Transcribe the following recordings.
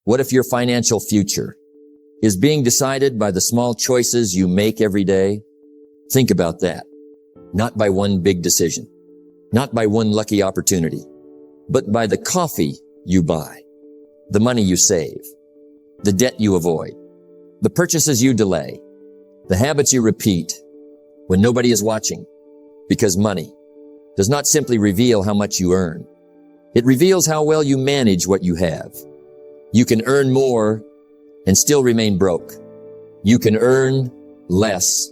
What if your financial future is being decided by the small choices you make every day? Think about that. Not by one big decision, not by one lucky opportunity, but by the coffee you buy, the money you save, the debt you avoid, the purchases you delay, the habits you repeat when nobody is watching. Because money does not simply reveal how much you earn. It reveals how well you manage what you have. You can earn more and still remain broke. You can earn less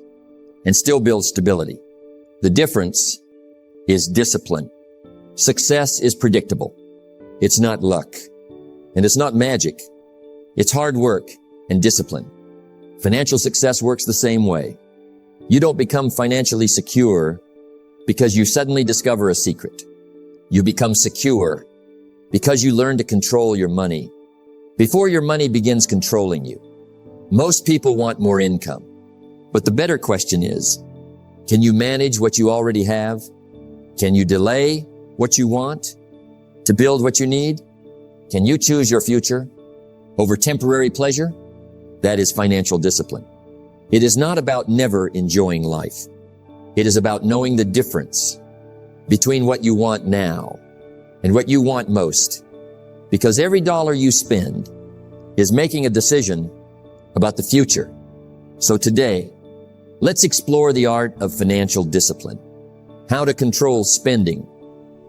and still build stability. The difference is discipline. Success is predictable. It's not luck. And it's not magic. It's hard work and discipline. Financial success works the same way. You don't become financially secure because you suddenly discover a secret. You become secure because you learn to control your money before your money begins controlling you. Most people want more income, but the better question is, can you manage what you already have? Can you delay what you want to build what you need? Can you choose your future over temporary pleasure? That is financial discipline. It is not about never enjoying life. It is about knowing the difference between what you want now and what you want most. Because every dollar you spend is making a decision about the future. So today, let's explore the art of financial discipline, how to control spending,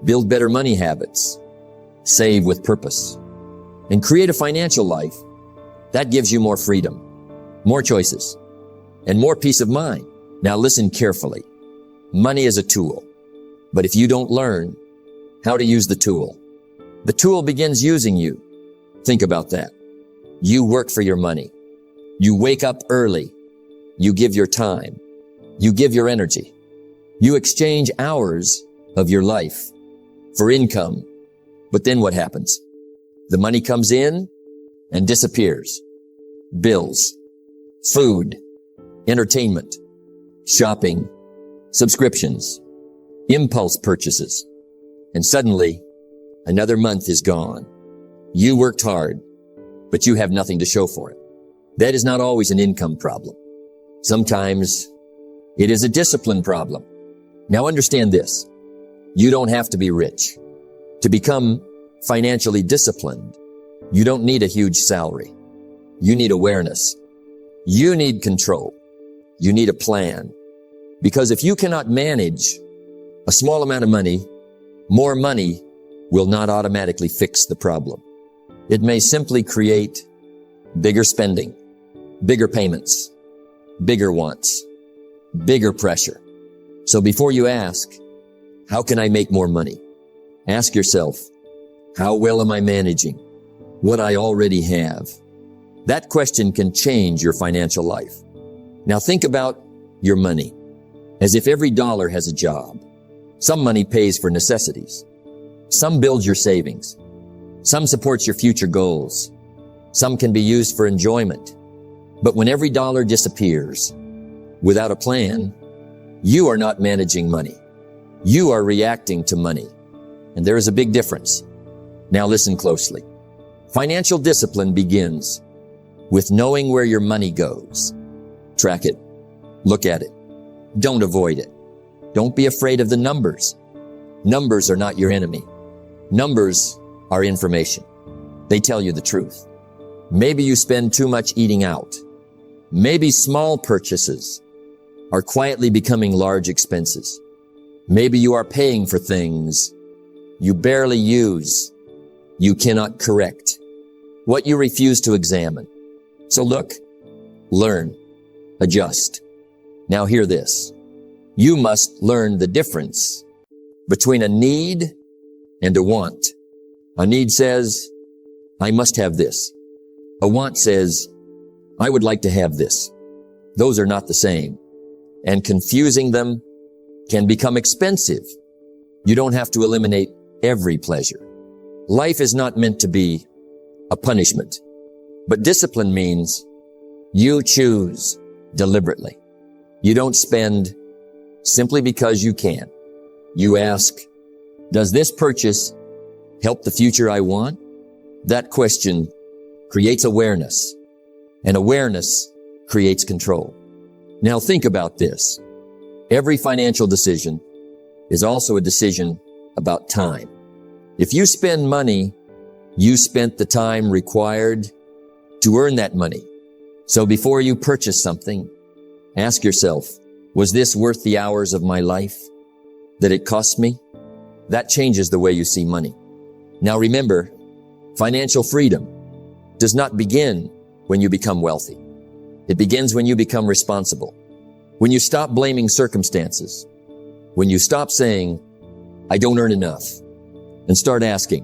build better money habits, save with purpose, and create a financial life that gives you more freedom, more choices, and more peace of mind. Now listen carefully. Money is a tool, but if you don't learn how to use the tool begins using you. Think about that. You work for your money. You wake up early. You give your time. You give your energy. You exchange hours of your life for income. But then what happens? The money comes in and disappears. Bills, food, entertainment, shopping, subscriptions, impulse purchases, and suddenly another month is gone. You worked hard, but you have nothing to show for it. That is not always an income problem. Sometimes it is a discipline problem. Now understand this. You don't have to be rich. To become financially disciplined, you don't need a huge salary. You need awareness. You need control. You need a plan. Because if you cannot manage a small amount of money, more money will not automatically fix the problem. It may simply create bigger spending, bigger payments, bigger wants, bigger pressure. So before you ask, how can I make more money? Ask yourself, how well am I managing what I already have? That question can change your financial life. Now think about your money as if every dollar has a job. Some money pays for necessities. Some builds your savings. Some supports your future goals. Some can be used for enjoyment. But when every dollar disappears without a plan, you are not managing money. You are reacting to money. And there is a big difference. Now listen closely. Financial discipline begins with knowing where your money goes. Track it. Look at it. Don't avoid it. Don't be afraid of the numbers. Numbers are not your enemy. Numbers are information. They tell you the truth. Maybe you spend too much eating out. Maybe small purchases are quietly becoming large expenses. Maybe you are paying for things you barely use. You cannot correct what you refuse to examine. So look, learn, adjust. Now hear this. You must learn the difference between a need and a want. A need says, I must have this. A want says, I would like to have this. Those are not the same. And confusing them can become expensive. You don't have to eliminate every pleasure. Life is not meant to be a punishment, but discipline means you choose deliberately. You don't spend simply because you can. You ask, does this purchase help the future I want? That question creates awareness, and awareness creates control. Now think about this. Every financial decision is also a decision about time. If you spend money, you spent the time required to earn that money. So before you purchase something, ask yourself, was this worth the hours of my life that it cost me? That changes the way you see money. Now remember, financial freedom does not begin when you become wealthy. It begins when you become responsible. When you stop blaming circumstances. When you stop saying, I don't earn enough, and start asking,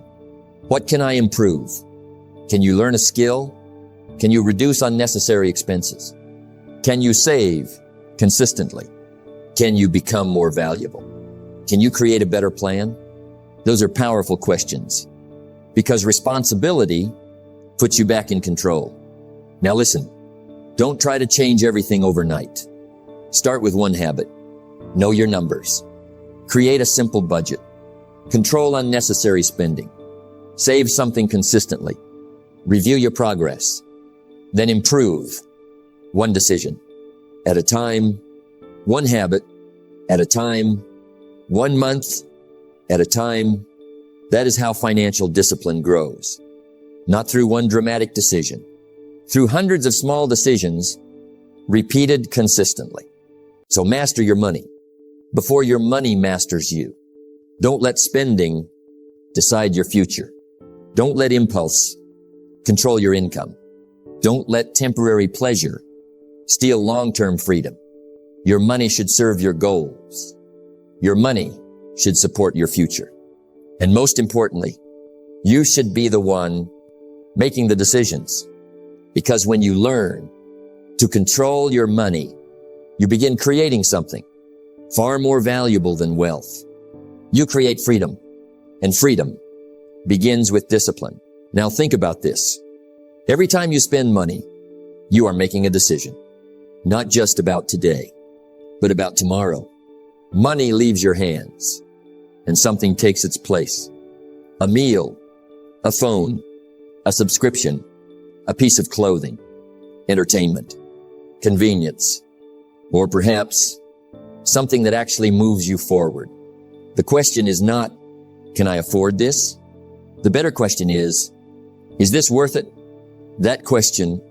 what can I improve? Can you learn a skill? Can you reduce unnecessary expenses? Can you save consistently? Can you become more valuable? Can you create a better plan? Those are powerful questions because responsibility puts you back in control. Now listen, don't try to change everything overnight. Start with one habit. Know your numbers. Create a simple budget. Control unnecessary spending. Save something consistently. Review your progress. Then improve one decision at a time, one habit at a time, 1 month at a time. That is how financial discipline grows. Not through one dramatic decision, through hundreds of small decisions repeated consistently. So master your money before your money masters you. Don't let spending decide your future. Don't let impulse control your income. Don't let temporary pleasure steal long-term freedom. Your money should serve your goals. Your money should support your future. And most importantly, you should be the one making the decisions. Because when you learn to control your money, you begin creating something far more valuable than wealth. You create freedom, and freedom begins with discipline. Now think about this. Every time you spend money, you are making a decision, not just about today, but about tomorrow. Money leaves your hands, and something takes its place. A meal, a phone, a subscription, a piece of clothing, entertainment, convenience, or perhaps something that actually moves you forward. The question is not, can I afford this? The better question is this worth it? That question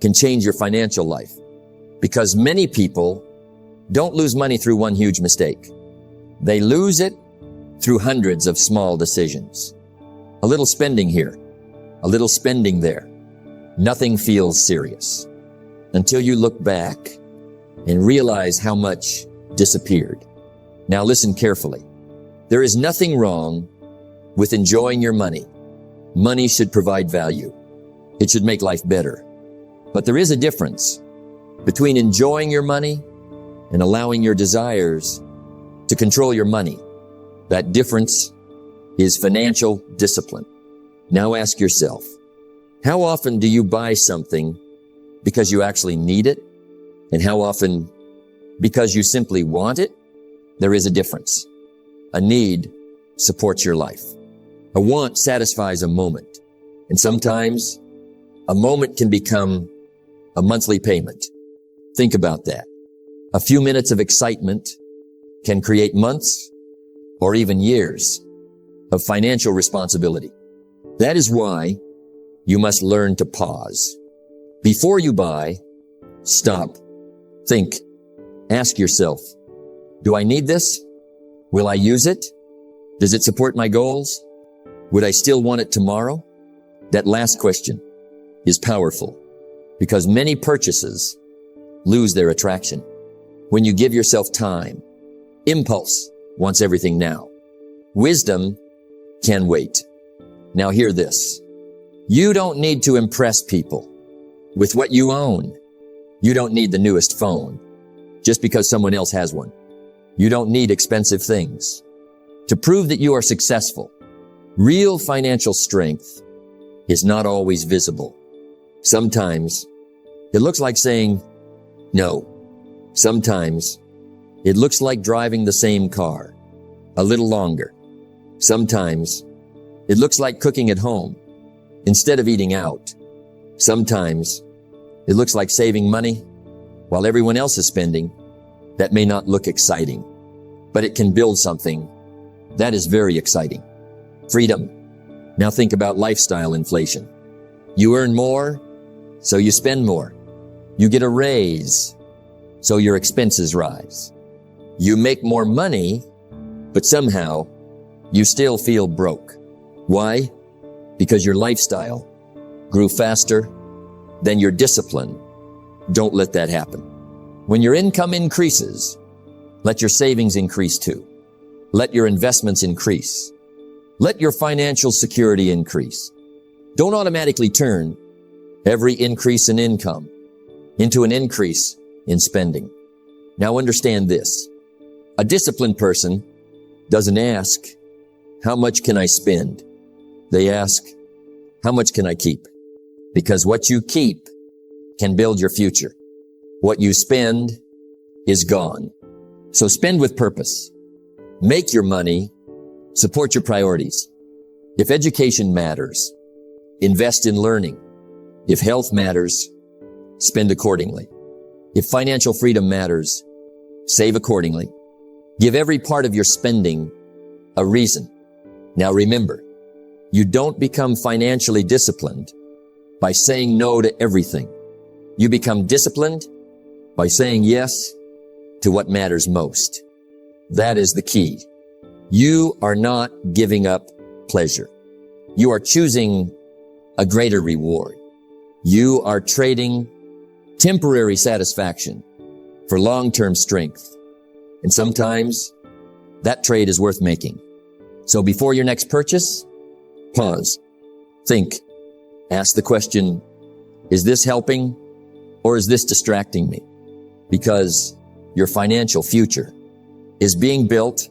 can change your financial life because many people don't lose money through one huge mistake. They lose it through hundreds of small decisions. A little spending here, a little spending there. Nothing feels serious until you look back and realize how much disappeared. Now listen carefully. There is nothing wrong with enjoying your money. Money should provide value. It should make life better. But there is a difference between enjoying your money and allowing your desires to control your money. That difference is financial discipline. Now ask yourself, how often do you buy something because you actually need it? And how often because you simply want it? There is a difference. A need supports your life. A want satisfies a moment. And sometimes a moment can become a monthly payment. Think about that. A few minutes of excitement can create months or even years of financial responsibility. That is why you must learn to pause. Before you buy, stop, think, ask yourself, do I need this? Will I use it? Does it support my goals? Would I still want it tomorrow? That last question is powerful because many purchases lose their attraction. When you give yourself time, impulse wants everything now. Wisdom can wait. Now hear this. You don't need to impress people with what you own. You don't need the newest phone just because someone else has one. You don't need expensive things to prove that you are successful. Real financial strength is not always visible. Sometimes it looks like saying no. Sometimes it looks like driving the same car a little longer. Sometimes it looks like cooking at home instead of eating out. Sometimes it looks like saving money while everyone else is spending. That may not look exciting, but it can build something that is very exciting. Freedom. Now think about lifestyle inflation. You earn more, so you spend more. You get a raise, so your expenses rise. You make more money, but somehow you still feel broke. Why? Because your lifestyle grew faster than your discipline. Don't let that happen. When your income increases, let your savings increase too. Let your investments increase. Let your financial security increase. Don't automatically turn every increase in income into an increase in spending. Now understand this. A disciplined person doesn't ask, how much can I spend? They ask, how much can I keep? Because what you keep can build your future. What you spend is gone. So spend with purpose. Make your money. Support your priorities. If education matters, invest in learning. If health matters, spend accordingly. If financial freedom matters, save accordingly. Give every part of your spending a reason. Now remember, you don't become financially disciplined by saying no to everything. You become disciplined by saying yes to what matters most. That is the key. You are not giving up pleasure. You are choosing a greater reward. You are trading temporary satisfaction for long-term strength. And sometimes that trade is worth making. So before your next purchase, pause, think, ask the question, is this helping or is this distracting me? Because your financial future is being built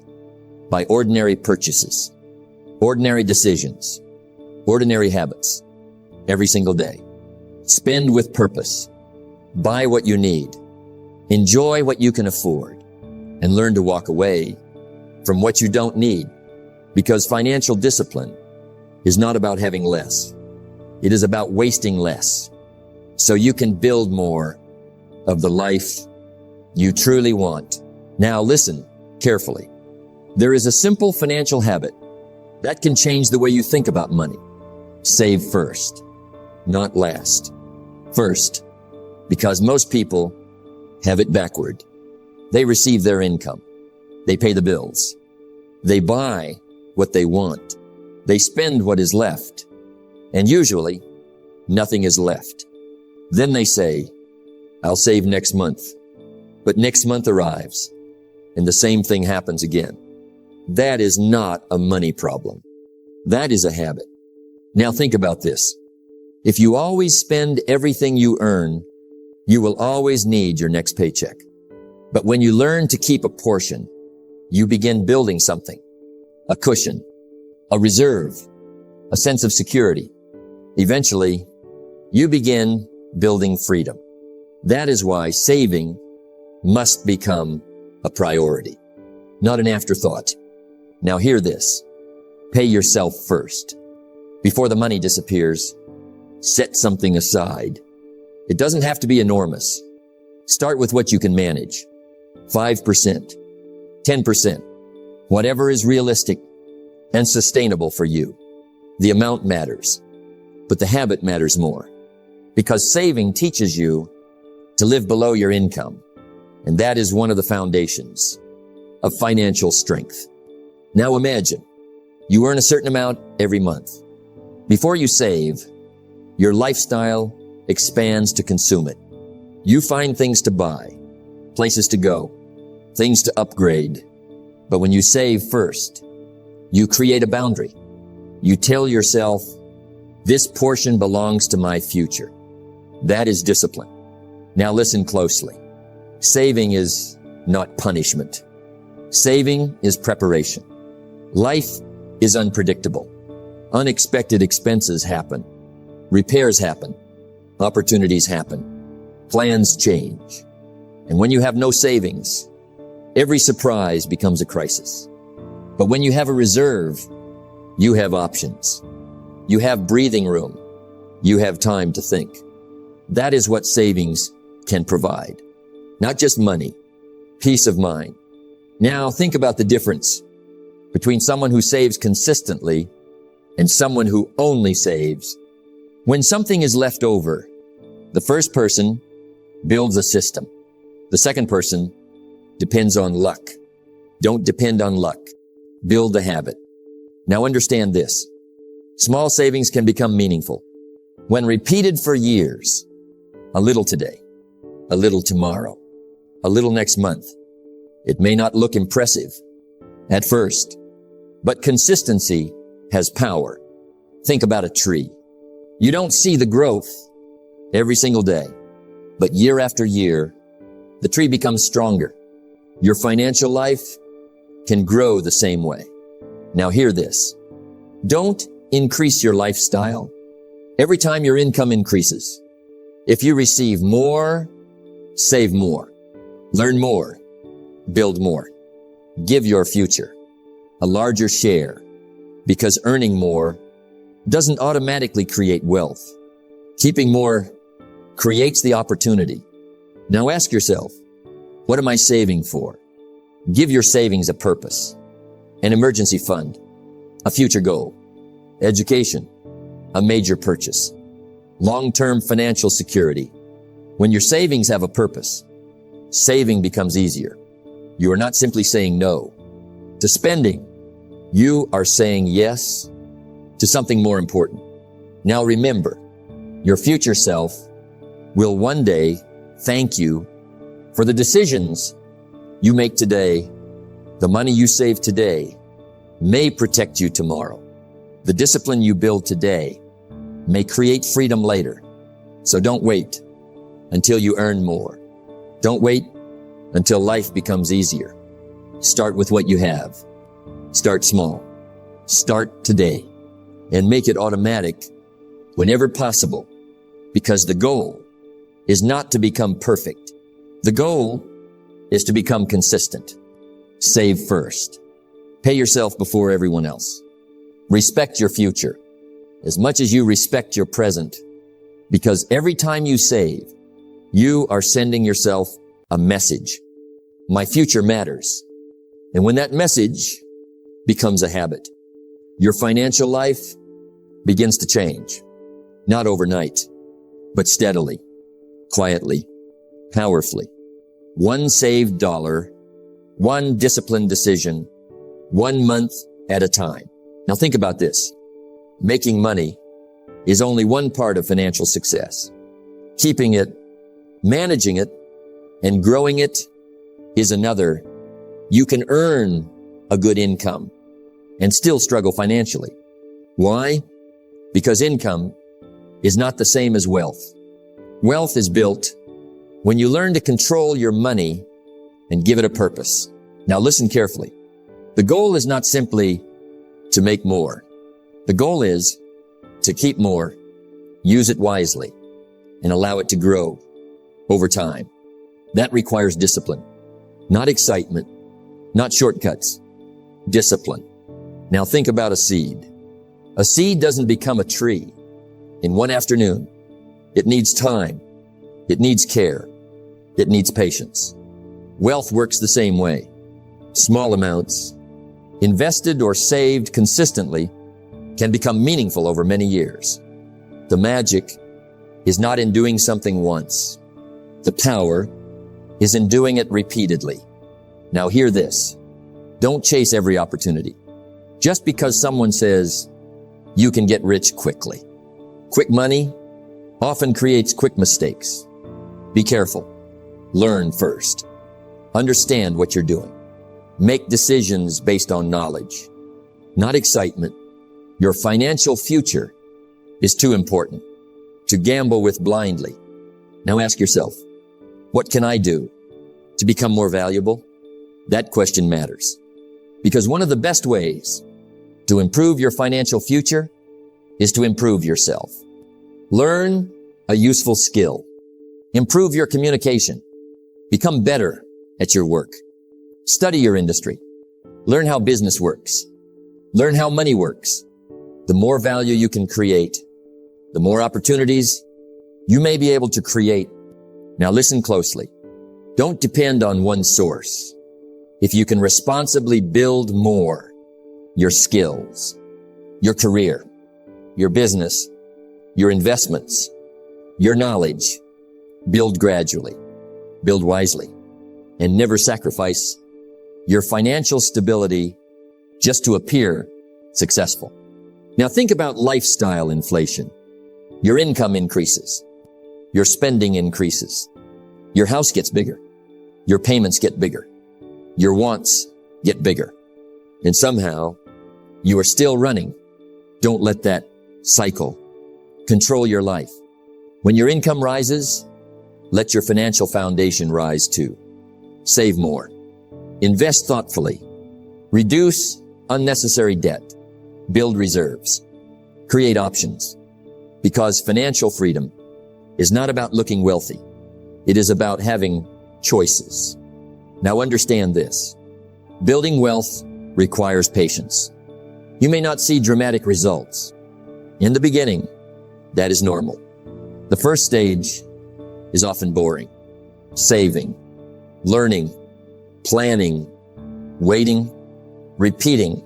by ordinary purchases, ordinary decisions, ordinary habits every single day. Spend with purpose. Buy what you need. Enjoy what you can afford and learn to walk away from what you don't need, because financial discipline is not about having less. It is about wasting less so you can build more of the life you truly want. Now listen carefully. There is a simple financial habit that can change the way you think about money. Save first, not last. First, because most people have it backward. They receive their income. They pay the bills. They buy what they want. They spend what is left. And usually, nothing is left. Then they say, I'll save next month. But next month arrives, and the same thing happens again. That is not a money problem. That is a habit. Now think about this. If you always spend everything you earn, you will always need your next paycheck. But when you learn to keep a portion, you begin building something, a cushion, a reserve, a sense of security. Eventually, you begin building freedom. That is why saving must become a priority, not an afterthought. Now hear this. Pay yourself first. Before the money disappears, set something aside. It doesn't have to be enormous. Start with what you can manage. 5%, 10%, whatever is realistic and sustainable for you. The amount matters, but the habit matters more, because saving teaches you to live below your income. And that is one of the foundations of financial strength. Now imagine you earn a certain amount every month. Before you save, your lifestyle expands to consume it. You find things to buy, places to go, things to upgrade. But when you save first, you create a boundary. You tell yourself, this portion belongs to my future. That is discipline. Now listen closely. Saving is not punishment. Saving is preparation. Life is unpredictable. Unexpected expenses happen. Repairs happen. Opportunities happen. Plans change. And when you have no savings, every surprise becomes a crisis. But when you have a reserve, you have options. You have breathing room. you have time to think. That is what savings can provide. Not just money, peace of mind. Now think about the difference between someone who saves consistently and someone who only saves. When something is left over, the first person builds a system. The second person depends on luck. Don't depend on luck. Build the habit. Now understand this. Small savings can become meaningful when repeated for years. A little today, a little tomorrow, a little next month. It may not look impressive at first, but consistency has power. Think about a tree. You don't see the growth every single day, but year after year, the tree becomes stronger. Your financial life can grow the same way. Now hear this. Don't increase your lifestyle every time your income increases. If you receive more, save more, learn more, build more. Give your future a larger share, because earning more doesn't automatically create wealth. Keeping more creates the opportunity. Now ask yourself, what am I saving for? Give your savings a purpose, an emergency fund, a future goal, education, a major purchase, long-term financial security. When your savings have a purpose, saving becomes easier. You are not simply saying no to spending. You are saying yes to something more important. Now remember, your future self will one day thank you for the decisions you make today. The money you save today may protect you tomorrow. The discipline you build today may create freedom later. So don't wait until you earn more. Don't wait until life becomes easier. Start with what you have. Start small. Start today and make it automatic whenever possible, because the goal is not to become perfect. The goal is to become consistent. Save first. Pay yourself before everyone else. Respect your future as much as you respect your present, because every time you save, you are sending yourself a message. My future matters. And when that message becomes a habit, your financial life begins to change. Not overnight, but steadily, quietly, powerfully. One saved dollar, one disciplined decision, 1 month at a time. Now think about this. Making money is only one part of financial success. Keeping it, managing it, and growing it is another. You can earn a good income and still struggle financially. Why? Because income is not the same as wealth. Wealth is built when you learn to control your money and give it a purpose. Now listen carefully. The goal is not simply to make more. The goal is to keep more, use it wisely, and allow it to grow over time. That requires discipline, not excitement, not shortcuts, discipline. Now think about a seed. A seed doesn't become a tree in one afternoon. It needs time. It needs care. It needs patience. Wealth works the same way. Small amounts, invested or saved consistently, can become meaningful over many years. The magic is not in doing something once. The power is in doing it repeatedly. Now hear this. Don't chase every opportunity. Just because someone says you can get rich quickly. Quick money often creates quick mistakes. Be careful. Learn first. Understand what you're doing. Make decisions based on knowledge, not excitement. Your financial future is too important to gamble with blindly. Now ask yourself, what can I do to become more valuable? That question matters, because one of the best ways to improve your financial future is to improve yourself. Learn a useful skill. Improve your communication. Become better at your work. Study your industry. Learn how business works. Learn how money works. The more value you can create, the more opportunities you may be able to create. Now listen closely. Don't depend on one source. If you can responsibly build more, your skills, your career, your business, your investments, your knowledge, build gradually, build wisely, and never sacrifice your financial stability just to appear successful. Now think about lifestyle inflation. Your income increases. Your spending increases. Your house gets bigger. Your payments get bigger. Your wants get bigger. And somehow you are still running. Don't let that cycle control your life. When your income rises, let your financial foundation rise too. Save more. Invest thoughtfully. Reduce unnecessary debt. Build reserves. Create options. Because financial freedom is not about looking wealthy. It is about having choices. Now understand this. Building wealth requires patience. You may not see dramatic results. In the beginning, that is normal. The first stage is often boring. Saving, learning, planning, waiting, repeating.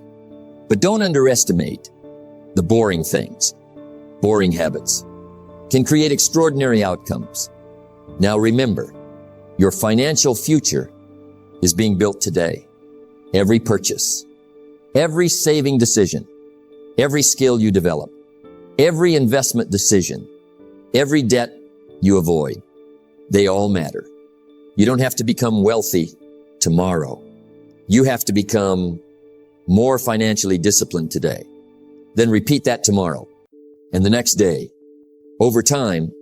But don't underestimate the boring things. Boring habits can create extraordinary outcomes. Now remember, your financial future is being built today. Every purchase, every saving decision, every skill you develop, every investment decision, every debt you avoid, they all matter. You don't have to become wealthy tomorrow. You have to become more financially disciplined today. Then repeat that tomorrow and the next day. Over time,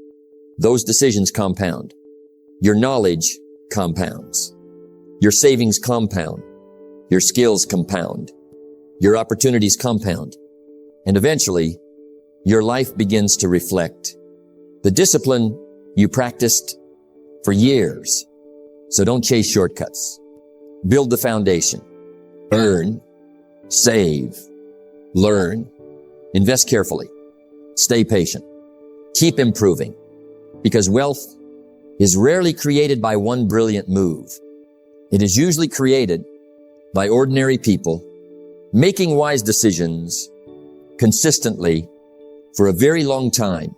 those decisions compound. Your knowledge compounds. Your savings compound. Your skills compound. Your opportunities compound. And eventually, your life begins to reflect the discipline you practiced for years. So don't chase shortcuts. Build the foundation. Earn, save, learn, invest carefully. Stay patient. Keep improving, because wealth is rarely created by one brilliant move. It is usually created by ordinary people making wise decisions consistently for a very long time.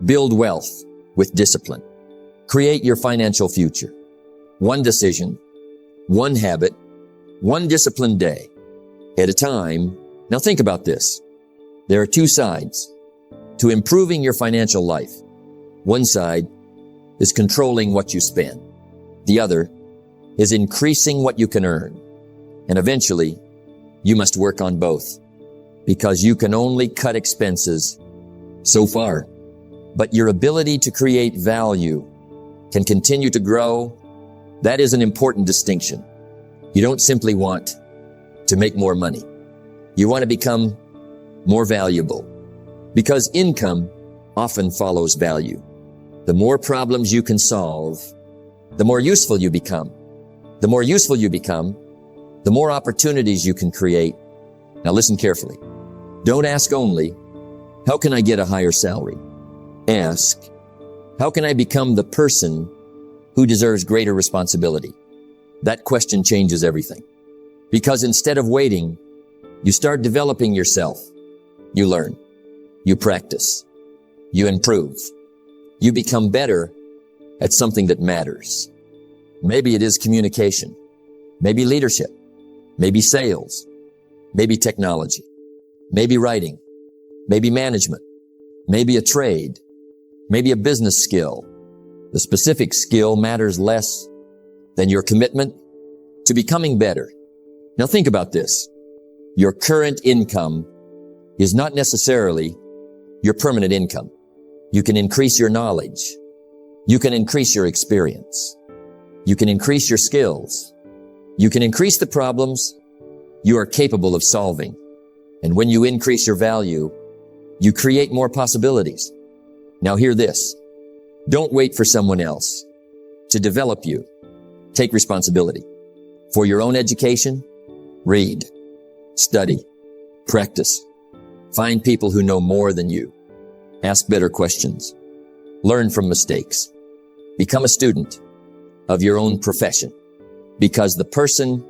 Build wealth with discipline. Create your financial future. One decision, one habit, one disciplined day at a time. Now think about this. There are two sides to improving your financial life. One side is controlling what you spend. The other is increasing what you can earn. And eventually, you must work on both, because you can only cut expenses so far. But your ability to create value can continue to grow. That is an important distinction. You don't simply want to make more money. You want to become more valuable, because income often follows value. The more problems you can solve, the more useful you become. The more useful you become, the more opportunities you can create. Now listen carefully. Don't ask only, how can I get a higher salary? Ask, how can I become the person who deserves greater responsibility? That question changes everything. Because instead of waiting, you start developing yourself. You learn. You practice. You improve. You become better at something that matters. Maybe it is communication. Maybe leadership. Maybe sales. Maybe technology. Maybe writing. Maybe management. Maybe a trade. Maybe a business skill. The specific skill matters less than your commitment to becoming better. Now think about this. Your current income is not necessarily your permanent income. You can increase your knowledge. You can increase your experience. You can increase your skills. You can increase the problems you are capable of solving. And when you increase your value, you create more possibilities. Now hear this. Don't wait for someone else to develop you. Take responsibility. For your own education, read, study, practice. Find people who know more than you. Ask better questions. Learn from mistakes. Become a student of your own profession, because the person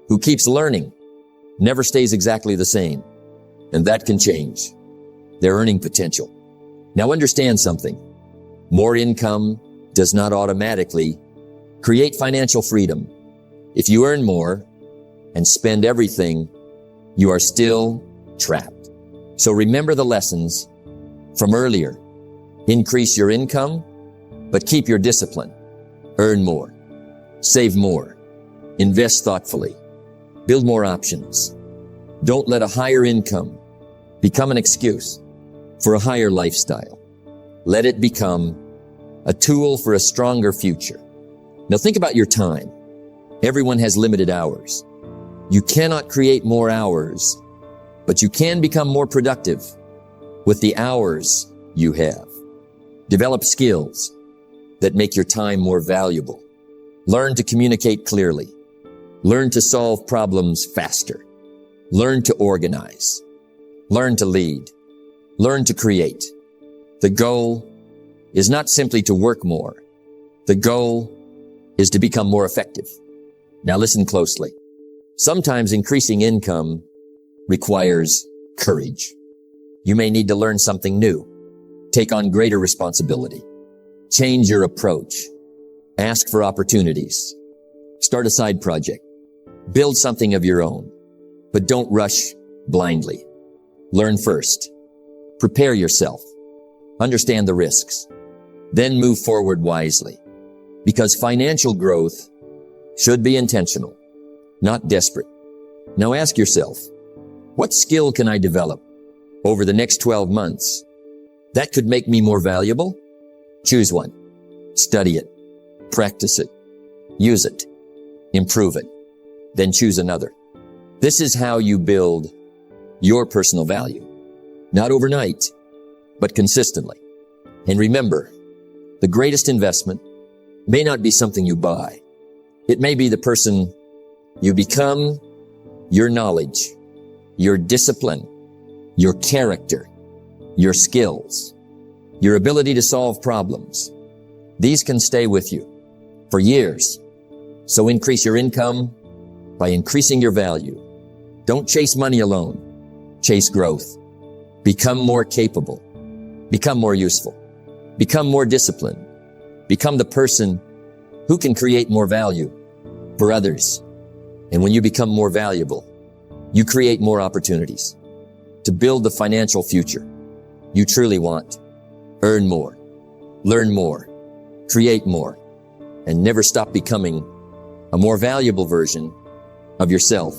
who keeps learning never stays exactly the same, and that can change their earning potential. Now understand something. More income does not automatically create financial freedom. If you earn more and spend everything, you are still trapped. So remember the lessons from earlier. Increase your income, but keep your discipline. Earn more. Save more. Invest thoughtfully. Build more options. Don't let a higher income become an excuse for a higher lifestyle. Let it become a tool for a stronger future. Now think about your time. Everyone has limited hours. You cannot create more hours, but you can become more productive with the hours you have. Develop skills that make your time more valuable. Learn to communicate clearly. Learn to solve problems faster. Learn to organize. Learn to lead. Learn to create. The goal is not simply to work more. The goal is to become more effective. Now listen closely. Sometimes increasing income requires courage. You may need to learn something new, take on greater responsibility, change your approach, ask for opportunities, start a side project, build something of your own, but don't rush blindly. Learn first, prepare yourself, understand the risks, then move forward wisely, because financial growth should be intentional, not desperate. Now ask yourself, what skill can I develop over the next 12 months that could make me more valuable? Choose one. Study it. Practice it. Use it. Improve it. Then choose another. This is how you build your personal value. Not overnight, but consistently. And remember, the greatest investment may not be something you buy. It may be the person you become, your knowledge, your discipline, your character, your skills, your ability to solve problems. These can stay with you for years. So increase your income by increasing your value. Don't chase money alone. Chase growth. Become more capable. Become more useful. Become more disciplined. Become the person who can create more value for others. And when you become more valuable, you create more opportunities to build the financial future you truly want. Earn more, learn more, create more, and never stop becoming a more valuable version of yourself.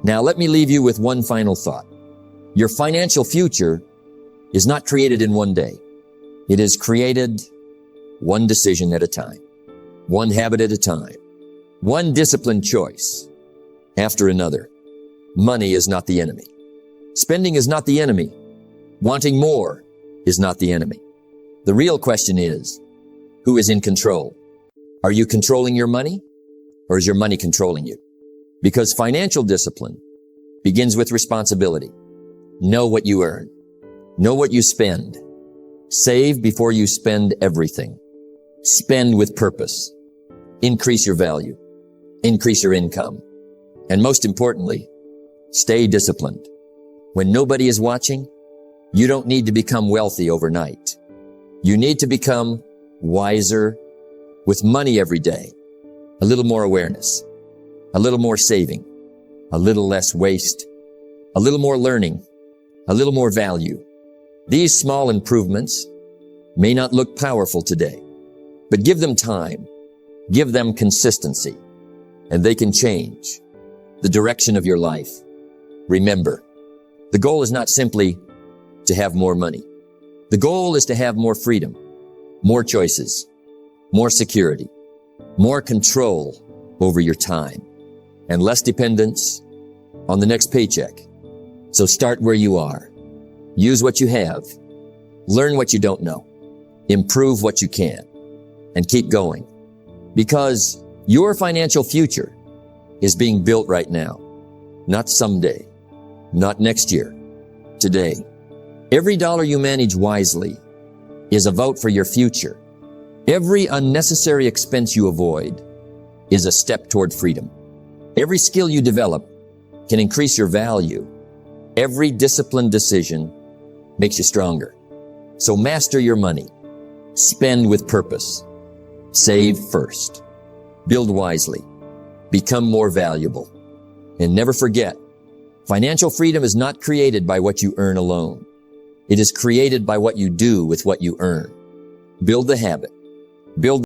Now, let me leave you with one final thought. Your financial future is not created in one day. It is created one decision at a time, one habit at a time, one disciplined choice after another. Money is not the enemy. Spending is not the enemy. Wanting more is not the enemy. The real question is, who is in control? Are you controlling your money, or is your money controlling you? Because financial discipline begins with responsibility. Know what you earn. Know what you spend. Save before you spend everything. Spend with purpose. Increase your value. Increase your income. And most importantly, stay disciplined. When nobody is watching, you don't need to become wealthy overnight. You need to become wiser with money every day. A little more awareness, a little more saving, a little less waste, a little more learning, a little more value. These small improvements may not look powerful today, but give them time, give them consistency, and they can change the direction of your life. Remember, the goal is not simply to have more money. The goal is to have more freedom, more choices, more security, more control over your time, and less dependence on the next paycheck. So start where you are. Use what you have. Learn what you don't know. Improve what you can. And keep going. Because your financial future is being built right now. Not someday. Not next year. Today. Every dollar you manage wisely is a vote for your future. Every unnecessary expense you avoid is a step toward freedom. Every skill you develop can increase your value. Every disciplined decision makes you stronger. So master your money. Spend with purpose. Save first. Build wisely. Become more valuable. And never forget, financial freedom is not created by what you earn alone. It is created by what you do with what you earn. Build the habit. Build